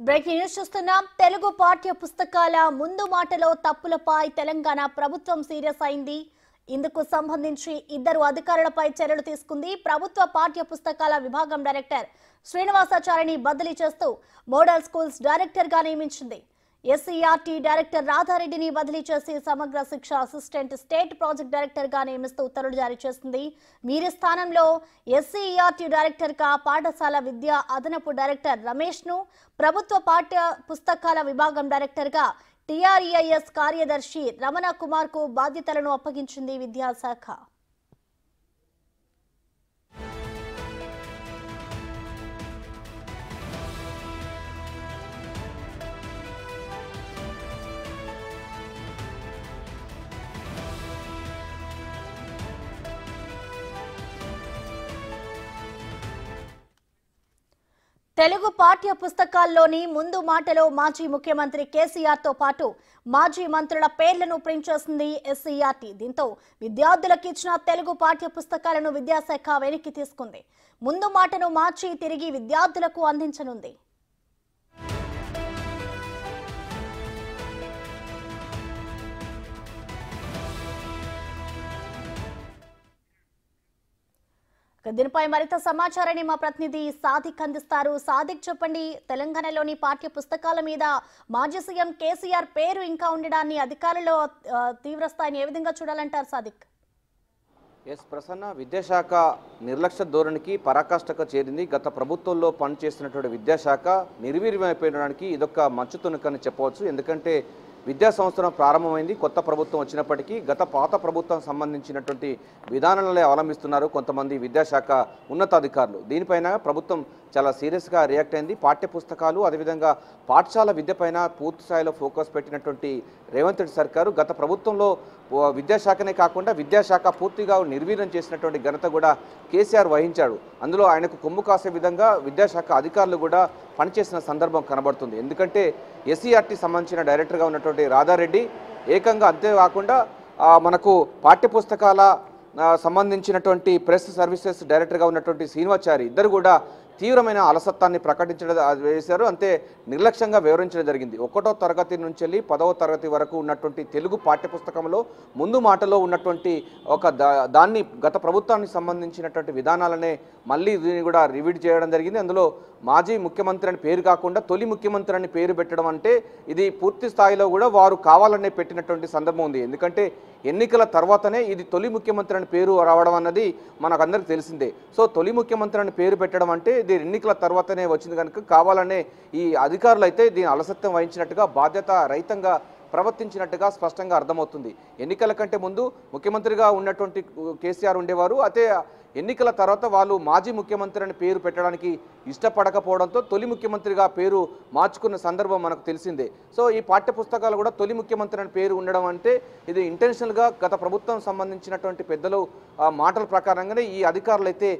Breaking news చూస్తున్నాం. తెలుగు పాఠ్య పుస్తకాల ముందు మాటలో తప్పులపై తెలంగాణ ప్రభుత్వం సీరియస్ అయింది. ఇందుకు సంబంధించి ఇద్దరు అధికారులపై చర్యలు తీసుకుంది. ప్రభుత్వ పాఠ్య పుస్తకాల విభాగం డైరెక్టర్ శ్రీనివాసాచారిని బదిలీ చేస్తూ మోడల్ స్కూల్స్ డైరెక్టర్ గా నియమించింది. ఎస్సీఆర్టీ డైరెక్టర్ రాధారెడ్డిని బదిలీ చేసి సమగ్ర శిక్ష అసిస్టెంట్ స్టేట్ ప్రాజెక్ట్ డైరెక్టర్ గా నియమిస్తూ ఉత్తర్వులు జారీ చేసింది. వీరి స్థానంలో ఎస్సీఆర్టీ డైరెక్టర్ గా పాఠశాల విద్యా అదనపు డైరెక్టర్ రమేష్ ను, ప్రభుత్వ పాఠ్య పుస్తకాల విభాగం డైరెక్టర్ గా టీఆర్ఈఐఎస్ కార్యదర్శి రమణ కుమార్ కు బాధ్యతలను అప్పగించింది విద్యాశాఖ. తెలుగు పాఠ్య పుస్తకాల్లోని ముందు మాటలో మాజీ ముఖ్యమంత్రి కేసీఆర్ తో పాటు మాజీ మంత్రుల పేర్లను ప్రింట్ చేసింది ఎస్సీఆర్టీ. దీంతో విద్యార్థులకు ఇచ్చిన తెలుగు పాఠ్య పుస్తకాలను విద్యాశాఖ వెనక్కి తీసుకుంది. ముందు మాటను మార్చి తిరిగి విద్యార్థులకు అందించనుంది. దీనిపై మరింత సమాచారాన్ని మా ప్రతినిధి సాదిక్ అందిస్తారు. సాదిక్, చెప్పండి, తెలంగాణలోని పాఠ్య పుస్తకాల మీద మాజీ సీఎం కేసీఆర్ పేరు ఇంకా ఉండడాన్ని అధికారులు తీవ్రస్థాయిని ఏ విధంగా చూడాలంటారు సాదిక్? ఎస్ ప్రసన్న, విద్యాశాఖ నిర్లక్ష్య ధోరణికి పరాకాష్ఠకు చేరింది. గత ప్రభుత్వంలో పనిచేస్తున్నటువంటి విద్యాశాఖ నిర్వీర్యమైపోయడానికి ఇదొక మంచు తునకని చెప్పవచ్చు. ఎందుకంటే విద్యా సంవత్సరం ప్రారంభమైంది, కొత్త ప్రభుత్వం వచ్చినప్పటికీ పాత ప్రభుత్వం సంబంధించినటువంటి విధానాలే అవలంబిస్తున్నారు కొంతమంది విద్యాశాఖ ఉన్నతాధికారులు. దీనిపైన ప్రభుత్వం చాలా సీరియస్గా రియాక్ట్ అయింది. పాఠ్య పుస్తకాలు అదేవిధంగా పాఠశాల విద్యపైన పూర్తి స్థాయిలో ఫోకస్ పెట్టినటువంటి రేవంత్ రెడ్డి సర్కారు గత ప్రభుత్వంలో విద్యాశాఖనే కాకుండా విద్యాశాఖ పూర్తిగా నిర్వీర్యం చేసినటువంటి ఘనత కూడా కేసీఆర్ వహించాడు. అందులో ఆయనకు కొమ్ము కాసే విధంగా విద్యాశాఖ అధికారులు కూడా పనిచేసిన సందర్భం కనబడుతుంది. ఎందుకంటే ఎస్సీఆర్టీ సంబంధించిన డైరెక్టర్గా ఉన్నటువంటి రాధారెడ్డి ఏకంగా అంతేకాకుండా మనకు పాఠ్యపుస్తకాల సంబంధించినటువంటి ప్రెస్ సర్వీసెస్ డైరెక్టర్గా ఉన్నటువంటి శ్రీనివాచారి ఇద్దరు కూడా తీవ్రమైన అలసత్వాన్ని ప్రకటించడం వేశారు. అంతే నిర్లక్ష్యంగా వివరించడం జరిగింది. 1వ తరగతి నుంచి వెళ్ళి 10వ తరగతి వరకు ఉన్నటువంటి తెలుగు పాఠ్యపుస్తకంలో ముందు మాటలో ఉన్నటువంటి దాన్ని గత ప్రభుత్వానికి సంబంధించినటువంటి విధానాలనే మళ్ళీ దీన్ని కూడా రివీడ్ చేయడం జరిగింది. అందులో మాజీ ముఖ్యమంత్రి అని పేరు కాకుండా తొలి ముఖ్యమంత్రి అని పేరు పెట్టడం అంటే ఇది పూర్తి స్థాయిలో కూడా వారు కావాలనే పెట్టినటువంటి సందర్భం ఉంది. ఎందుకంటే ఎన్నికల తర్వాతనే ఇది తొలి ముఖ్యమంత్రి అని పేరు రావడం అన్నది మనకందరికీ తెలిసిందే. సో తొలి ముఖ్యమంత్రి అని పేరు పెట్టడం అంటే ఇది ఎన్నికల తర్వాతనే వచ్చింది కనుక కావాలనే ఈ అధికారులు అయితే దీని అలసత్వం వహించినట్టుగా బాధ్యత రహితంగా ప్రవర్తించినట్టుగా స్పష్టంగా అర్థమవుతుంది. ఎన్నికల కంటే ముందు ముఖ్యమంత్రిగా ఉన్నటువంటి కేసీఆర్ ఉండేవారు. అదే ఎన్నికల తర్వాత వాళ్ళు మాజీ ముఖ్యమంత్రి అని పేరు పెట్టడానికి ఇష్టపడకపోవడంతో తొలి ముఖ్యమంత్రిగా పేరు మార్చుకున్న సందర్భం మనకు తెలిసిందే. సో ఈ పాఠ్యపుస్తకాలు కూడా తొలి ముఖ్యమంత్రి అని పేరు ఉండడం అంటే ఇది ఇంటెన్షనల్గా గత ప్రభుత్వం సంబంధించినటువంటి పెద్దలు మాటల ప్రకారంగానే ఈ అధికారులు అయితే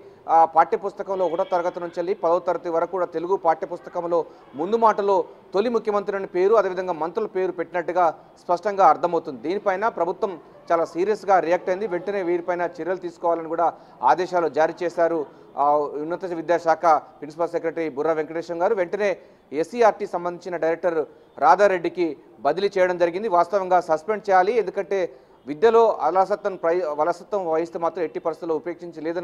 పాఠ్యపుస్తకంలో 1వ తరగతి నుంచి వెళ్ళి 10వ తరగతి వరకు కూడా తెలుగు పాఠ్యపుస్తకంలో ముందు మాటలో తొలి ముఖ్యమంత్రి అని పేరు అదేవిధంగా మంత్రుల పేరు పెట్టినట్టుగా స్పష్టంగా అర్థమవుతుంది. దీనిపైన ప్రభుత్వం చాలా సీరియస్గా రియాక్ట్ అయింది. వెంటనే వీరిపైన చర్యలు తీసుకోవాలని కూడా ఆదేశాలు జారీ చేశారు ఉన్నత విద్యాశాఖ ప్రిన్సిపల్ సెక్రటరీ బుర్రా వెంకటేశ్వర గారు. వెంటనే ఎస్సీఆర్టీ సంబంధించిన డైరెక్టర్ రాధారెడ్డికి బదిలీ చేయడం జరిగింది. వాస్తవంగా సస్పెండ్ చేయాలి, ఎందుకంటే విద్యలో అలసత్వం వహిస్తే మాత్రం ఎట్టి పరిస్థితుల్లో ఉపేక్షించలేదని